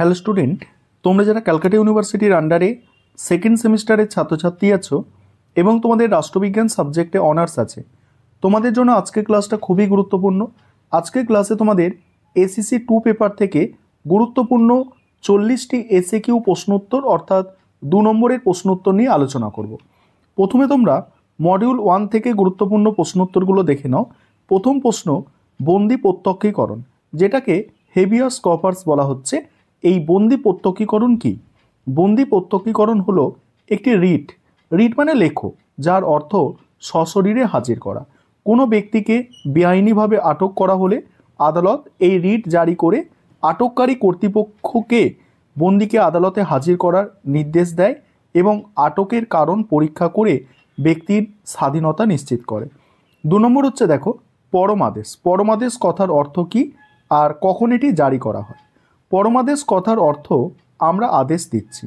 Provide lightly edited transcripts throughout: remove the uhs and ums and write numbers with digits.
Hello student, তোমরা যারা ক্যালকাটা ইউনিভার্সিটির আন্ডারে সেকেন্ড সেমিস্টারের ছাত্রছাত্রী আছো এবং তোমাদের রাষ্ট্রবিজ্ঞান সাবজেক্টে অনার্স আছে, তোমাদের জন্য আজকের ক্লাসটা খুবই গুরুত্বপূর্ণ। আজকের ক্লাসে তোমাদের এসিসি 2 পেপার থেকে গুরুত্বপূর্ণ 40টি এসএকিউ প্রশ্নোত্তর অর্থাৎ 2 নম্বরের প্রশ্নোত্তর নিয়ে আলোচনা করব। প্রথমে তোমরা মডিউল 1 থেকে গুরুত্বপূর্ণ প্রশ্নোত্তরগুলো দেখে নাও। প্রথম প্রশ্ন, বন্দি প্রত্যক্ষীকরণ, যেটাকে হেবিয়াস কর্পাস বলা হচ্ছে। এই বন্দি প্রত্যক্ষীকরণ কি? বন্দি প্রত্যক্ষীকরণ হলো একটি রিট মানে লেখো, যার অর্থ সশরীরে হাজির করা। কোনো ব্যক্তিকে বেআইনিভাবে আটক করা হলে আদালত এই রিট জারি করে আটককারী কর্তৃপক্ষকে বন্দিকে আদালতে হাজির করার নির্দেশ দেয় এবং আটকের কারণ পরীক্ষা করে ব্যক্তির স্বাধীনতা নিশ্চিত করে। 2 নম্বর হচ্ছে দেখো পরমাদেশ। পরমাদেশ কথার অর্থ কি আর কখন এটি জারি করা হয়? পরমাদেশ কথার অর্থ আমরা আদেশ দিচ্ছি।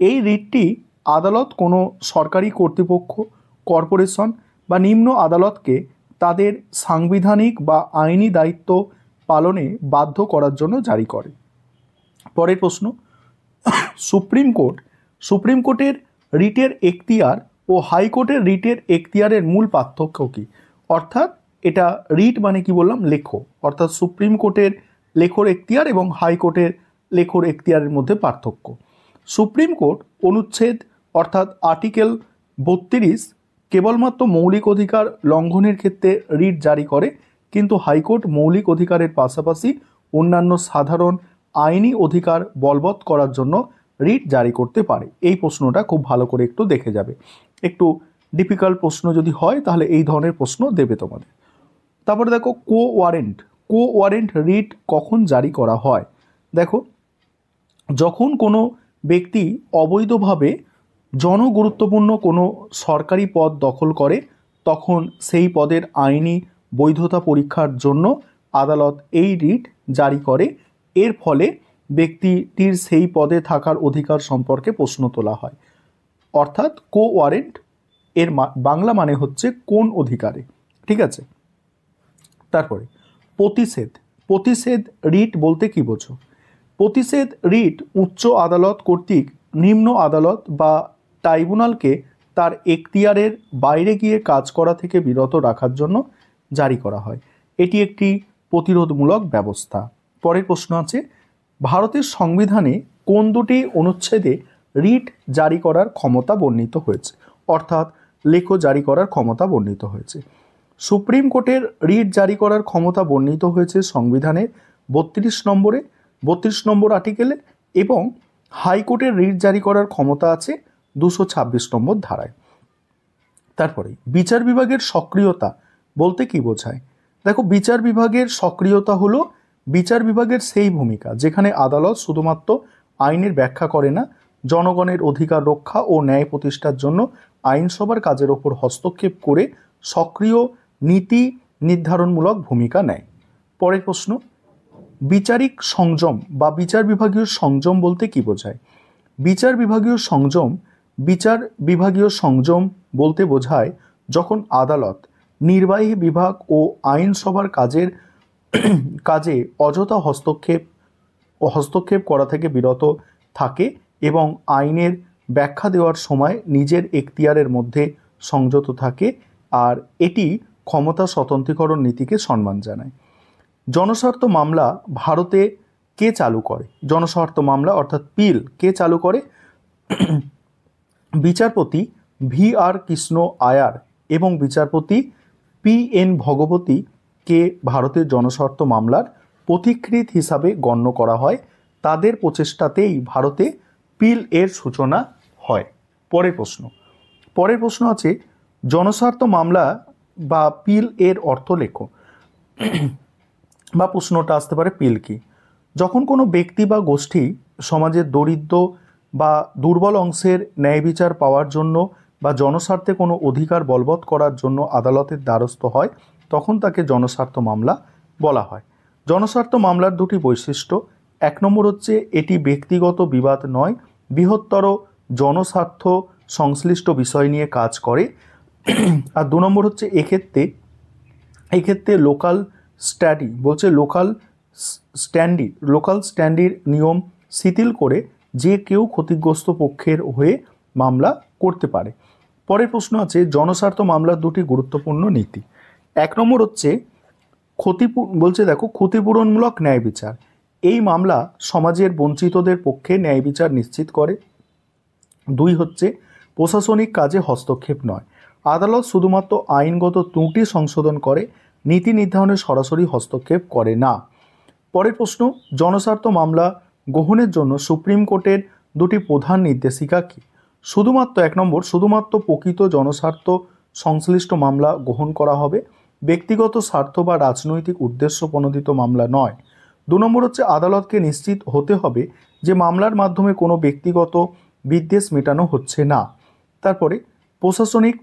এই রিটটি আদালত কোনো সরকারি কর্তৃপক্ষ, কর্পোরেশন বা নিম্ন আদালতকে তাদের সাংবিধানিক বা আইনি দায়িত্ব পালনে বাধ্য করার জন্য জারি করে। পরের প্রশ্ন, সুপ্রিম কোর্টের রিটের এখতিয়ার ও হাইকোর্টের রিটের এখতিয়ারের মূল পার্থক্য কী? অর্থাৎ এটা রিট মানে কি বললাম, লেখো, অর্থাৎ সুপ্রিম কোর্টের লেখোর এখতিয়ার এবং হাইকোর্টের লেখোর এখতিয়ারের মধ্যে পার্থক্য। সুপ্রিম কোর্ট অনুচ্ছেদ অর্থাৎ আর্টিকেল 32 কেবলমাত্র মৌলিক অধিকার লঙ্ঘনের ক্ষেত্রে রিট জারি করে, কিন্তু হাইকোর্ট মৌলিক অধিকারের পাশাপাশি অন্যান্য সাধারণ আইনি অধিকার বলবৎ করার জন্য রিট জারি করতে পারে। এই প্রশ্নটা খুব ভালো করে একটু দেখে যাবে। একটু ডিফিকাল্ট প্রশ্ন যদি হয় তাহলে এই ধরনের প্রশ্ন দেবে তোমাদের। তারপরে দেখো কো ওয়ারেন্ট রিট কখন জারি করা হয়? দেখো, যখন কোনো ব্যক্তি অবৈধভাবে জনগুরুত্বপূর্ণ কোনো সরকারি পদ দখল করে, তখন সেই পদের আইনি বৈধতা পরীক্ষার জন্য আদালত এই রিট জারি করে। এর ফলে ব্যক্তিটির সেই পদে থাকার অধিকার সম্পর্কে প্রশ্ন তোলা হয়। অর্থাৎ কো ওয়ারেন্ট এর বাংলা মানে হচ্ছে কোন অধিকারে, ঠিক আছে? তারপরে প্রতিষেধ রিট বলতে কি বোঝো? প্রতিষেধ রিট উচ্চ আদালত কর্তৃক নিম্ন আদালত বা ট্রাইব্যুনালকে তার এখতিয়ারের বাইরে গিয়ে কাজ করা থেকে বিরত রাখার জন্য জারি করা হয়। এটি একটি প্রতিরোধমূলক ব্যবস্থা। পরের প্রশ্ন আছে, ভারতের সংবিধানে কোন দুটি অনুচ্ছেদে রিট জারি করার ক্ষমতা বর্ণিত হয়েছে? অর্থাৎ লেখো জারি করার ক্ষমতা বর্ণিত হয়েছে। সুপ্রিম কোর্টের রিট জারি করার ক্ষমতা বর্ণিত হয়েছে সংবিধানের 32 নম্বর আর্টিকেলে এবং হাইকোর্টের রিট জারি করার ক্ষমতা আছে 226 নম্বর ধারায়। তারপরে বিচার বিভাগের সক্রিয়তা বলতে কি বোঝায়? দেখো, বিচার বিভাগের সক্রিয়তা হলো বিচার বিভাগের সেই ভূমিকা যেখানে আদালত শুধুমাত্র আইনের ব্যাখ্যা করে না, জনগণের অধিকার রক্ষা ও ন্যায় প্রতিষ্ঠার জন্য আইনসভার কাজের ওপর হস্তক্ষেপ করে সক্রিয় নীতি নির্ধারণমূলক ভূমিকা নেয়। পরের প্রশ্ন, বিচারিক সংযম বা বিচার বিভাগীয় সংযম বলতে কি বোঝায়? বিচার বিভাগীয় সংযম বলতে বোঝায় যখন আদালত নির্বাহী বিভাগ ও আইনসভার কাজে অযথা হস্তক্ষেপ করা থেকে বিরত থাকে এবং আইনের ব্যাখ্যা দেওয়ার সময় নিজের এখতিয়ারের মধ্যে সংযত থাকে, আর এটি ক্ষমতা স্বতন্ত্রীকরণ নীতিকে সম্মান জানায়। জনস্বার্থ মামলা ভারতে কে চালু করে? জনস্বার্থ মামলা অর্থাৎ পিল কে চালু করে? বিচারপতি VR কৃষ্ণ আয়ার এবং বিচারপতি PN ভগবতী কে ভারতের জনস্বার্থ মামলার পথিকৃৎ হিসাবে গণ্য করা হয়। তাদের প্রচেষ্টাতেই ভারতে পিল এর সূচনা হয়। পরের প্রশ্ন আছে, জনস্বার্থ মামলা বা পিল এর অর্থ লেখো। বা প্রশ্নটা আসতে পারে, পিল কি? যখন কোনো ব্যক্তি বা গোষ্ঠী সমাজের দরিদ্র বা দুর্বল অংশের ন্যায় বিচার পাওয়ার জন্য বা জনস্বার্থে কোনো অধিকার বলবৎ করার জন্য আদালতের দ্বারস্থ হয়, তখন তাকে জনস্বার্থ মামলা বলা হয়। জনস্বার্থ মামলার দুটি বৈশিষ্ট্য, 1 নম্বর হচ্ছে এটি ব্যক্তিগত বিবাদ নয়, বৃহত্তর জনস্বার্থ সংশ্লিষ্ট বিষয় নিয়ে কাজ করে। আর 2 নম্বর হচ্ছে এক্ষেত্রে লোকাল স্ট্যান্ডির নিয়ম শিথিল করে যে কেউ ক্ষতিগ্রস্ত পক্ষের হয়ে মামলা করতে পারে। পরের প্রশ্ন আছে জনস্বার্থ মামলার দুটি গুরুত্বপূর্ণ নীতি। 1 নম্বর হচ্ছে ক্ষতিপূরণমূলক ন্যায় বিচার। এই মামলা সমাজের বঞ্চিতদের পক্ষে ন্যায় বিচার নিশ্চিত করে। 2 হচ্ছে প্রশাসনিক কাজে হস্তক্ষেপ নয়। আদালত শুধুমাত্র আইনগত ত্রুটি সংশোধন করে, নীতি নির্ধারণে সরাসরি হস্তক্ষেপ করে না। পরের প্রশ্ন জনস্বার্থ মামলা গ্রহণের জন্য সুপ্রিম কোর্টের দুটি প্রধান নির্দেশিকা কী? শুধুমাত্র 1 নম্বর শুধুমাত্র প্রকৃত জনস্বার্থ সংশ্লিষ্ট মামলা গ্রহণ করা হবে, ব্যক্তিগত স্বার্থ বা রাজনৈতিক উদ্দেশ্য প্রণোদিত মামলা নয়। 2 নম্বর হচ্ছে আদালতকে নিশ্চিত হতে হবে যে মামলার মাধ্যমে কোনো ব্যক্তিগত বিদ্বেষ মেটানো হচ্ছে না। তারপরে প্রশাসনিক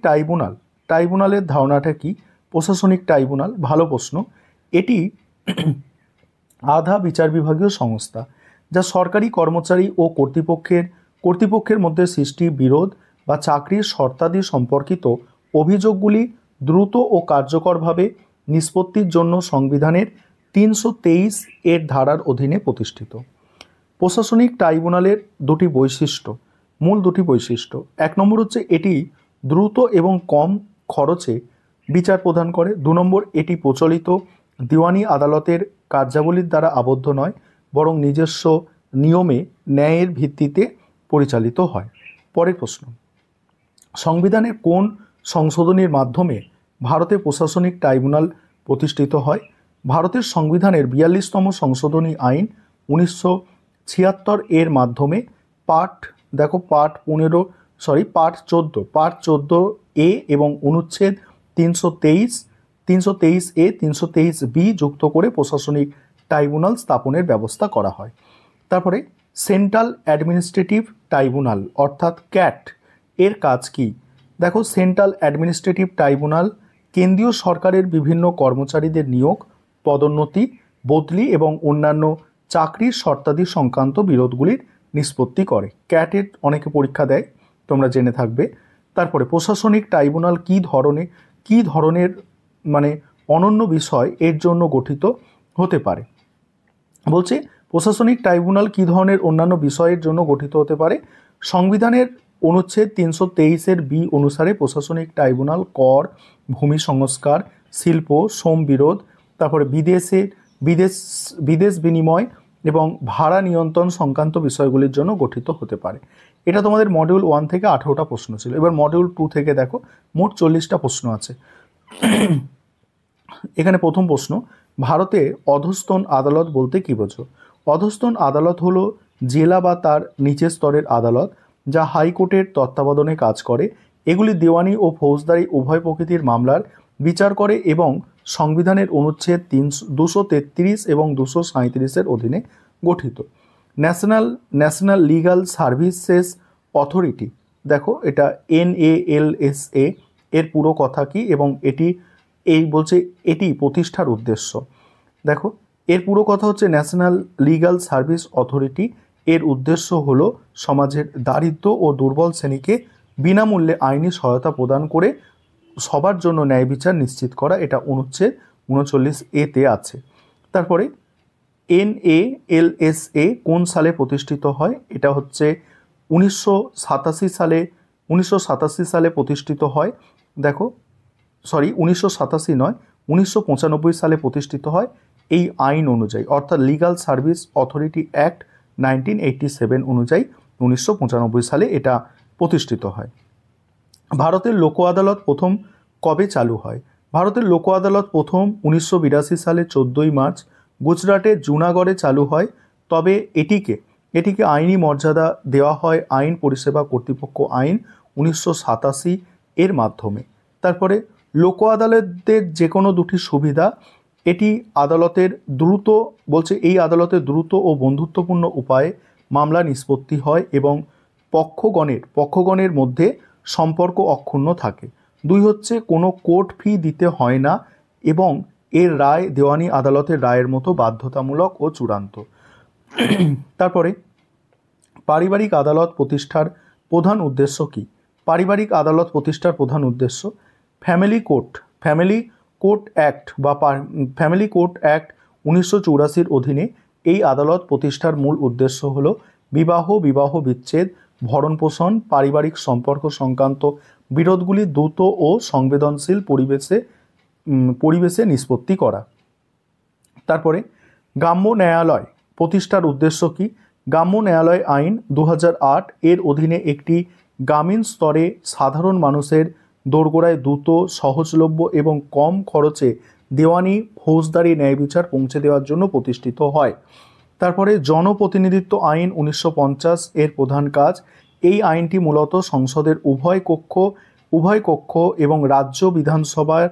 ট্রাইব্যুনালের ধারণাটা কি? প্রশাসনিক ট্রাইব্যুনাল, ভালো প্রশ্ন। এটি আধা বিচার বিভাগীয় সংস্থা যা সরকারি কর্মচারী ও কর্তৃপক্ষের মধ্যে সৃষ্টি বিরোধ বা চাকরির শর্তাদি সম্পর্কিত অভিযোগগুলি দ্রুত ও কার্যকরভাবে নিষ্পত্তির জন্য সংবিধানের 323 এর ধারার অধীনে প্রতিষ্ঠিত। প্রশাসনিক ট্রাইব্যুনালের মূল দুটি বৈশিষ্ট্য। 1 নম্বর হচ্ছে এটি দ্রুত এবং কম খরচে বিচার প্রদান করে। 2 নম্বর এটি প্রচলিত দিওয়ানি আদালতের কার্যাবলীর দ্বারা আবদ্ধ নয়, বরং নিজস্ব নিয়মে ন্যায়ের ভিত্তিতে পরিচালিত হয়। পরের প্রশ্ন সংবিধানের কোন সংশোধনীর মাধ্যমে ভারতে প্রশাসনিক ট্রাইব্যুনাল প্রতিষ্ঠিত হয়? ভারতের সংবিধানের 42তম সংশোধনী আইন 1976 এর মাধ্যমে পার্ট 14 এ এবং অনুচ্ছেদ 323 এ 323 বি যুক্ত করে প্রশাসনিক ট্রাইব্যুনাল স্থাপনের ব্যবস্থা করা হয়। তারপরে সেন্ট্রাল অ্যাডমিনিস্ট্রেটিভ ট্রাইব্যুনাল অর্থাৎ ক্যাট এর কাজ কি? দেখো, সেন্ট্রাল অ্যাডমিনিস্ট্রেটিভ ট্রাইব্যুনাল কেন্দ্রীয় সরকারের বিভিন্ন কর্মচারীদের নিয়োগ, পদোন্নতি, বদলি এবং অন্যান্য চাকরির শর্তাদি সংক্রান্ত বিরোধগুলির নিষ্পত্তি করে। ক্যাটের অনেকে পরীক্ষা দেয়, তোমরা জেনে থাকবে। তারপরে প্রশাসনিক ট্রাইব্যুনাল কি ধরনের অনন্য বিষয় এর জন্য গঠিত হতে পারে? বলছে প্রশাসনিক ট্রাইব্যুনাল কি ধরনের অন্যান্য বিষয়ের জন্য গঠিত হতে পারে? সংবিধানের অনুচ্ছেদ 323 বি অনুসারে প্রশাসনিক ট্রাইব্যুনাল কর, ভূমি সংস্কার, শিল্প, শ্রম বিরোধ, তারপরে বিদেশ বিনিময় এবং ভাড়া নিয়ন্ত্রণ সংক্রান্ত বিষয়গুলির জন্য গঠিত হতে পারে। এটা তোমাদের মডিউল 1 থেকে 18টা প্রশ্ন ছিল। এবার মডিউল 2 থেকে দেখো মোট 40টা প্রশ্ন আছে। এখানে প্রথম প্রশ্ন, ভারতে অধস্তন আদালত বলতে কী বোঝো? অধস্তন আদালত হলো জেলা বা তার নিচের স্তরের আদালত যা হাইকোর্টের তত্ত্বাবধানে কাজ করে। এগুলি দেওয়ানি ও ফৌজদারি উভয় প্রকৃতির মামলার বিচার করে এবং সংবিধানের অনুচ্ছেদ 233 এবং 237 অধীনে গঠিত। ন্যাশনাল লিগাল সার্ভিসেস অথরিটি, দেখো এটা NALSA এর পুরো কথা কি এবং এটি প্রতিষ্ঠার উদ্দেশ্য। দেখো, এর পুরো কথা হচ্ছে ন্যাশনাল লিগাল সার্ভিস অথরিটি এর উদ্দেশ্য হলো সমাজের দারিদ্র ও দুর্বল শ্রেণীকে বিনামূল্যে আইনি সহায়তা প্রদান করে সবার জন্য ন্যায় বিচার নিশ্চিত করা। এটা অনুচ্ছেদ 39A তে আছে। তারপরে NALSA কোন সালে প্রতিষ্ঠিত হয়? এটা হচ্ছে 1987 সালে প্রতিষ্ঠিত হয়। দেখো, 1987 নয়, 1995 সালে প্রতিষ্ঠিত হয় এই আইন অনুযায়ী, অর্থাৎ লিগাল সার্ভিস অথরিটি অ্যাক্ট 1987 অনুযায়ী 1995 সালে এটা প্রতিষ্ঠিত হয়। ভারতের লোক আদালত প্রথম কবে চালু হয়? ভারতের লোক আদালত প্রথম 1982 সালে 14 মার্চ গুজরাটের জুনাগড়ে চালু হয়। তবে এটিকে আইনি মর্যাদা দেওয়া হয় আইন পরিষেবা কর্তৃপক্ষ আইন 1987 এর মাধ্যমে। তারপরে লোক আদালতের যে কোনো দুটি সুবিধা, এই আদালতে দ্রুত ও বন্ধুত্বপূর্ণ উপায়ে মামলা নিষ্পত্তি হয় এবং পক্ষগণের মধ্যে সম্পর্ক অক্ষুণ্ণ থাকে। 2 হচ্ছে কোনো কোর্ট ফি দিতে হয় না এবং এর রায় দেওয়ানি আদালতের রায়ের মতো বাধ্যতামূলক ও চূড়ান্ত। তারপরে পারিবারিক আদালত প্রতিষ্ঠার প্রধান উদ্দেশ্য কি? পারিবারিক আদালত প্রতিষ্ঠার প্রধান উদ্দেশ্য ফ্যামিলি কোর্ট অ্যাক্ট 1984 অধীনে এই আদালত প্রতিষ্ঠার মূল উদ্দেশ্য হল বিবাহ, বিবাহ বিচ্ছেদ, ভরণ পোষণ, পারিবারিক সম্পর্ক সংক্রান্ত বিরোধগুলি দ্রুত ও সংবেদনশীল পরিবেশে নিষ্পত্তি করা। তারপরে গ্রাম্য ন্যায়ালয় প্রতিষ্ঠার উদ্দেশ্য কি? গ্রাম্য ন্যায়ালয় আইন 2008 এর অধীনে একটি গ্রামীণ স্তরে সাধারণ মানুষের দোরগোড়ায় দ্রুত, সহজলভ্য এবং কম খরচে দেওয়ানি, ফৌজদারি ন্যায় বিচার পৌঁছে দেওয়ার জন্য প্রতিষ্ঠিত হয়। তারপরে জনপ্রতিনিধিত্ব আইন 1950 এর প্রধান কাজ, এই আইনটি মূলত সংসদের উভয় কক্ষ এবং রাজ্য বিধানসভার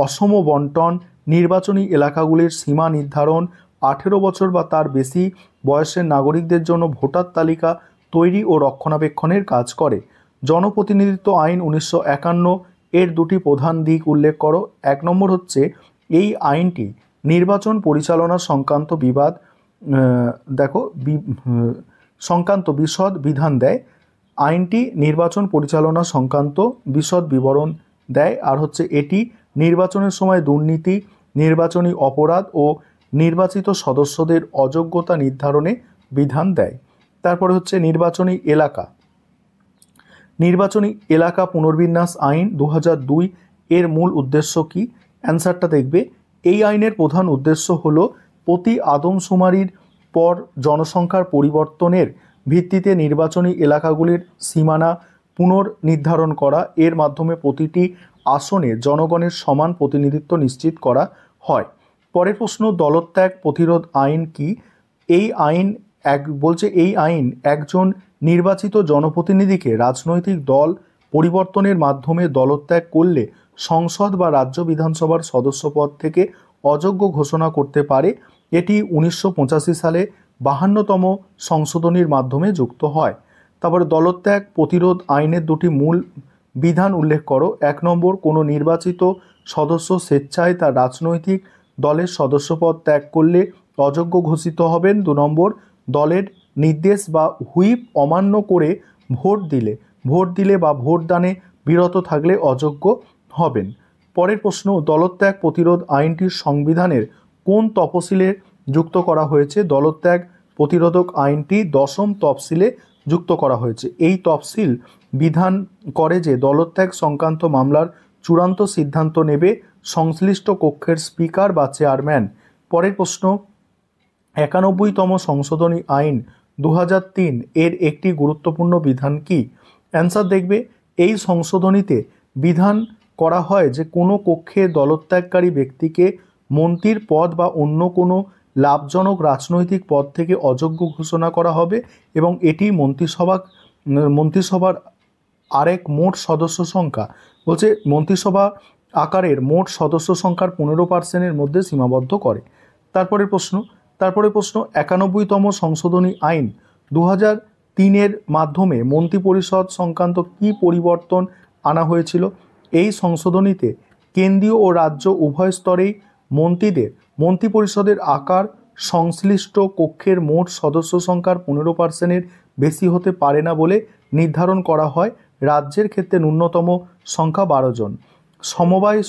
অসম বন্টন, নির্বাচনী এলাকাগুলির সীমা নির্ধারণ, 18 বছর বা তার বেশি বয়সের নাগরিকদের জন্য ভোটার তালিকা তৈরি ও রক্ষণাবেক্ষণের কাজ করে। জনপ্রতিনিধিত্ব আইন 1951 এর দুটি প্রধান দিক উল্লেখ করো। 1 নম্বর হচ্ছে এই আইনটি নির্বাচন পরিচালনা সংক্রান্ত সংক্রান্ত বিশদ বিধান দেয়। আইনটি নির্বাচন পরিচালনা সংক্রান্ত বিশদ বিবরণ দেয়। আর হচ্ছে এটি নির্বাচনের সময় দুর্নীতি, নির্বাচনী অপরাধ ও নির্বাচিত সদস্যদের অযোগ্যতা নির্ধারণে বিধান দেয়। তারপরে হচ্ছে নির্বাচনী এলাকা পুনর্বিন্যাস আইন 2002 এর মূল উদ্দেশ্য কি? অ্যান্সারটা দেখবে, এই আইনের প্রধান উদ্দেশ্য হল প্রতি আদমশুমারির পর জনসংখ্যার পরিবর্তনের ভিত্তিতে নির্বাচনী এলাকাগুলির সীমানা পুনর্নির্ধারণ করা। এর মাধ্যমে প্রতিটি আসনে জনগণের সমান প্রতিনিধিত্ব নিশ্চিত করা হয়। পরের প্রশ্ন, দলত্যাগ প্রতিরোধ আইন কি? এই আইন একজন নির্বাচিত জনপ্রতিনিধিকে রাজনৈতিক দল পরিবর্তনের মাধ্যমে দলত্যাগ করলে সংসদ বা রাজ্য বিধানসভার সদস্যপদ থেকে অযোগ্য ঘোষণা করতে পারে। এটি 1985 সালে 52তম সংশোধনীর মাধ্যমে যুক্ত হয়। তারপরে দলত্যাগ প্রতিরোধ আইনের দুটি মূল বিধান উল্লেখ করো। 1 নম্বর, কোনো নির্বাচিত সদস্য স্বেচ্ছায় তার রাজনৈতিক দলের সদস্যপদ ত্যাগ করলে অযোগ্য ঘোষিত হবেন। 2 নম্বর, দলের নির্দেশ বা হুইপ অমান্য করে ভোট দিলে বা ভোটদানে বিরত থাকলে অযোগ্য হবেন। পরের প্রশ্ন, দলত্যাগ প্রতিরোধ আইনটির সংবিধানের কোন তফসিলে যুক্ত করা হয়েছে? দলত্যাগ প্রতিরোধক আইনটি 10ম তফসিলে যুক্ত করা হয়েছে। এই তফসিল বিধান করে যে দলত্যাগ সংক্রান্ত মামলার চূড়ান্ত সিদ্ধান্ত নেবে সংশ্লিষ্ট কক্ষের স্পিকার বা চেয়ারম্যান। পরের প্রশ্ন, 91তম সংশোধনী আইন 2003 এর একটি গুরুত্বপূর্ণ বিধান কি? অ্যান্সার দেখবে, এই সংশোধনীতে বিধান করা হয় যে কোনো কক্ষে দলত্যাগকারী ব্যক্তিকে মন্ত্রীর পদ বা অন্য কোনো লাভজনক রাজনৈতিক পদ থেকে অযোগ্য ঘোষণা করা হবে এবং এটি মন্ত্রিসভার আরেক মোট সদস্য সংখ্যা বলছে মন্ত্রিসভা আকারের মোট সদস্য সংখ্যার 15% মধ্যে সীমাবদ্ধ করে। তারপরে প্রশ্ন 91তম সংশোধনী আইন 2003 এর মাধ্যমে মন্ত্রিপরিষদ সংক্রান্ত কী পরিবর্তন আনা হয়েছিল? এই সংশোধনীতে কেন্দ্রীয় ও রাজ্য উভয় স্তরেই মন্ত্রীদের মন্ত্রিপরিষদের আকার সংশ্লিষ্ট কক্ষের মোট সদস্য সংখ্যার 15%-এর বেশি হতে পারে না বলে নির্ধারণ করা হয়। রাজ্যের ক্ষেত্রে ন্যূনতম সংখ্যা 12 জন। সমবায়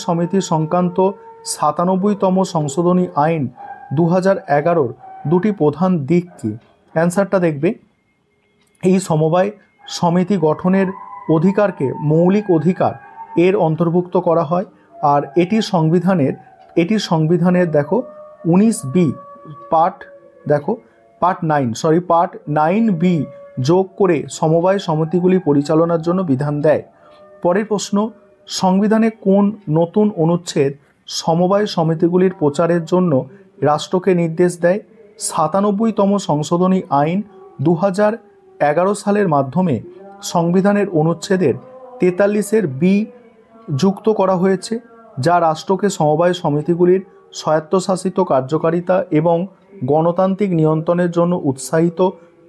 সমিতি সংক্রান্ত 97তম সংশোধনী আইন 2011-র দুটি প্রধান দিক কি? অ্যান্সারটা দেখবে, এই সমবায় সমিতি গঠনের অধিকারকে মৌলিক অধিকার এর অন্তর্ভুক্ত করা হয়। আর এটি সংবিধানের দেখো 19B পার্ট 9B যোগ করে সমবায় সমিতিগুলি পরিচালনার জন্য বিধান দেয়। পরের প্রশ্ন, সংবিধানে কোন নতুন অনুচ্ছেদ সমবায় সমিতিগুলির প্রচারের জন্য রাষ্ট্রকে নির্দেশ দেয়? 97তম সংশোধনী আইন 2011 সালের মাধ্যমে সংবিধানের অনুচ্ছেদের 43-এর বি যুক্ত করা হয়েছে, যা রাষ্ট্রকে সমবায় সমিতিগুলির স্বায়ত্তশাসিত কার্যকারিতা এবং গণতান্ত্রিক নিয়ন্ত্রণের জন্য উৎসাহিত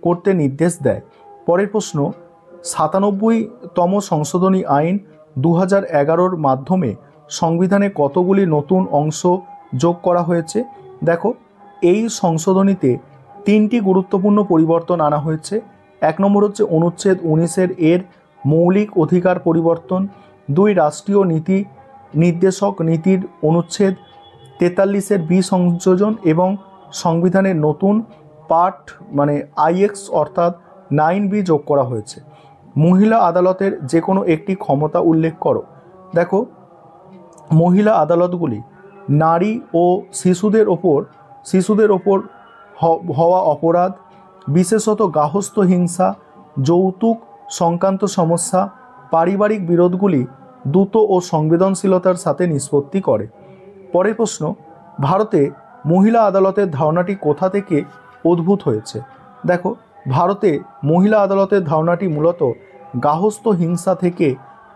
করতে নির্দেশ দেয়। পরের প্রশ্ন, 97তম সংশোধনী আইন 2011-র মাধ্যমে সংবিধানে কতগুলি নতুন অংশ যোগ করা হয়েছে? দেখো, এই সংশোধনীতে 3টি গুরুত্বপূর্ণ পরিবর্তন আনা হয়েছে। 1 নম্বর হচ্ছে অনুচ্ছেদ 19-এর এর মৌলিক অধিকার পরিবর্তন। 2 রাষ্ট্রীয় নির্দেশক নীতির অনুচ্ছেদ 43-এর বি সংযোজন এবং সংবিধানের নতুন পার্ট মানে IX অর্থাৎ 9B যোগ করা হয়েছে। মহিলা আদালতের যে কোনো একটি ক্ষমতা উল্লেখ করো। দেখো, মহিলা আদালতগুলি নারী ও শিশুদের ওপর হওয়া অপরাধ, বিশেষত গার্হস্থ্য হিংসা, যৌতুক সংক্রান্ত সমস্যা, পারিবারিক বিরোধগুলি দ্রুত ও সংবেদনশীলতার সাথে নিষ্পত্তি করে। পরের প্রশ্ন, ভারতে মহিলা আদালতের ধারণাটি কোথা থেকে উদ্ভূত হয়েছে? দেখো, ভারতে মহিলা আদালতের ধারণাটি মূলত গার্হস্থ্য হিংসা থেকে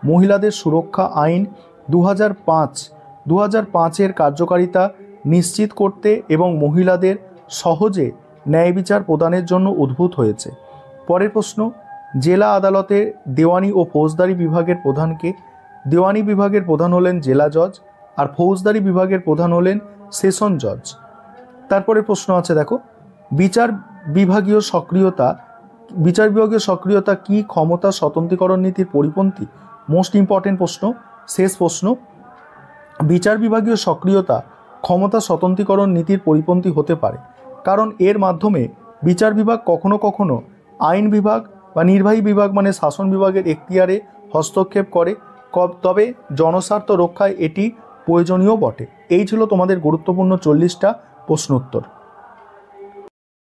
মহিলাদের সুরক্ষা আইন 2005-এর কার্যকারিতা নিশ্চিত করতে এবং মহিলাদের সহজে ন্যায় বিচার প্রদানের জন্য উদ্ভূত হয়েছে। পরের প্রশ্ন, জেলা আদালতের দেওয়ানি ও ফৌজদারি বিভাগের প্রধানকে? দেওয়ানি বিভাগের প্রধান হলেন জেলা জজ, আর ফৌজদারি বিভাগের প্রধান হলেন সেশন জজ। তারপরে প্রশ্ন আছে, দেখো, বিচার বিভাগীয় সক্রিয়তা কি ক্ষমতা স্বতন্ত্রীকরণ নীতির পরিপন্থী? মোস্ট ইম্পর্টেন্ট প্রশ্ন, শেষ প্রশ্ন। বিচার বিভাগীয় সক্রিয়তা ক্ষমতা স্বতন্ত্রীকরণ নীতির পরিপন্থী হতে পারে, কারণ এর মাধ্যমে বিচার বিভাগ কখনো কখনো আইন বিভাগ বা নির্বাহী বিভাগ মানে শাসন বিভাগের এখতিয়ারে হস্তক্ষেপ করে, তবে জনস্বার্থ রক্ষায় এটি প্রয়োজনীয় বটে। এই ছিল তোমাদের গুরুত্বপূর্ণ 40টা প্রশ্ন উত্তর।